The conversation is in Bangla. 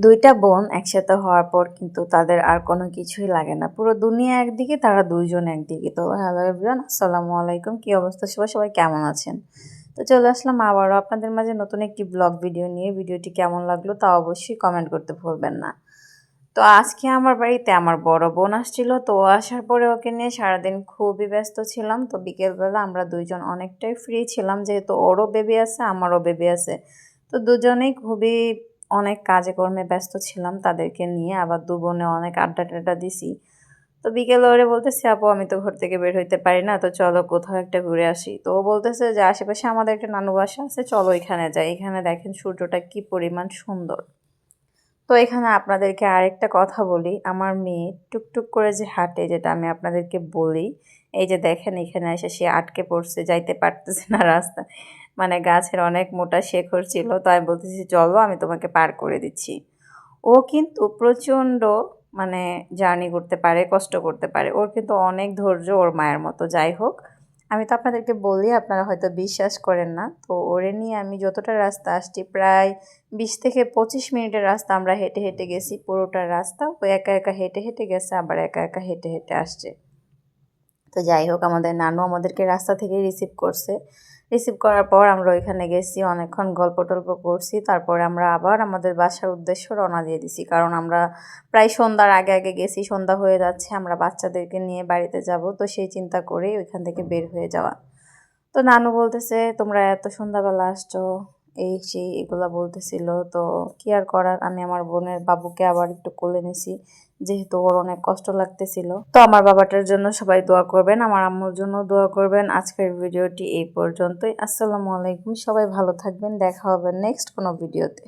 দুইটা বোন একসাথে হওয়ার পর কিন্তু তাদের আর কোনো কিছুই লাগে না, পুরো দুনিয়া একদিকে, তারা দুইজন একদিকে। তো হ্যালো এভরিওয়ান, আসসালামু আলাইকুম। কি অবস্থা সবাই, সবাই কেমন আছেন? তো চলে আসলাম আবারও আপনাদের মাঝে নতুন একটি ব্লগ ভিডিও নিয়ে। ভিডিওটি কেমন লাগলো তা অবশ্যই কমেন্ট করতে ভুলবেন না। তো আজকে আমার বাড়িতে আমার বড় বোন আসছিল, তো ও আসার পরে ওকে নিয়ে সারাদিন খুবই ব্যস্ত ছিলাম। তো বিকেলবেলা আমরা দুইজন অনেকটাই ফ্রি ছিলাম, যেহেতু ওরও বেবি আছে আমারও বেবি আছে। তো দুজনেই খুবই অনেক কাজে কর্মে ব্যস্ত ছিলাম তাদেরকে নিয়ে, আবার দু বোনে অনেক আড্ডা টাড্ডা দিছি। তো বিকেলে ওরে বলতেছি, আপু আমি তো ঘর থেকে বের হইতে পারি না, তো চলো কোথাও একটা ঘুরে আসি। তো ও বলতেছে যে আশেপাশে আমাদের একটা নানু বাসা আছে, চলো এখানে যাই, এখানে দেখেন সূর্যটা কি পরিমাণ সুন্দর। তো এখানে আপনাদেরকে আরেকটা কথা বলি, আমার মেয়ে টুকটুক করে যে হাঁটে, যেটা আমি আপনাদেরকে বলি, এই যে দেখেন এখানে এসে সে আটকে পড়ছে, যাইতে পারতেছে না রাস্তায়। মানে গাছের অনেক মোটা শেকড় ছিল, তো আমি বলতেছি চলো আমি তোমাকে পার করে দিচ্ছি। ও কিন্তু প্রচণ্ড মানে জার্নি করতে পারে, কষ্ট করতে পারে, ওর কিন্তু অনেক ধৈর্য, ওর মায়ের মতো। যাই হোক, আমি তো আপনাদেরকে বলি, আপনারা হয়তো বিশ্বাস করেন না। তো ওরে নিয়ে আমি যতটা রাস্তা আসছি, প্রায় 20 থেকে 25 মিনিটের রাস্তা আমরা হেঁটে হেঁটে গেছি। পুরোটা রাস্তা ও একা একা হেঁটে হেঁটে গেছে, আবার একা একা হেঁটে হেঁটে আসছে। তো যাই হোক, আমাদের নানু আমাদেরকে রাস্তা থেকে রিসিভ করছে। রিসিভ করার পর আমরা ওইখানে গেছি, অনেকক্ষণ গল্প টল্প করছি। তারপরে আমরা আবার আমাদের বাসার উদ্দেশ্য রওনা দিয়ে দিছি, কারণ আমরা প্রায় সন্ধ্যার আগে আগে গেছি, সন্ধ্যা হয়ে যাচ্ছে, আমরা বাচ্চাদেরকে নিয়ে বাড়িতে যাব। তো সেই চিন্তা করেই ওইখান থেকে বের হয়ে যাওয়া। তো নানু বলতেছে তোমরা এত সন্ধ্যাবেলা আসছো, এই সেই এগুলা বলতেছিল। তো কি আর করার, আমি আমার বোনের বাবুকে আবার একটু কোলে নিছি, যেহেতু ওর অনেক কষ্ট লাগতেছিল। তো আমার বাবাটার জন্য সবাই দোয়া করবেন, আমার আম্মুর জন্য দোয়া করবেন। আজকের ভিডিওটি এই পর্যন্তই। আসসালামু আলাইকুম, সবাই ভালো থাকবেন, দেখা হবে নেক্সট কোনো ভিডিওতে।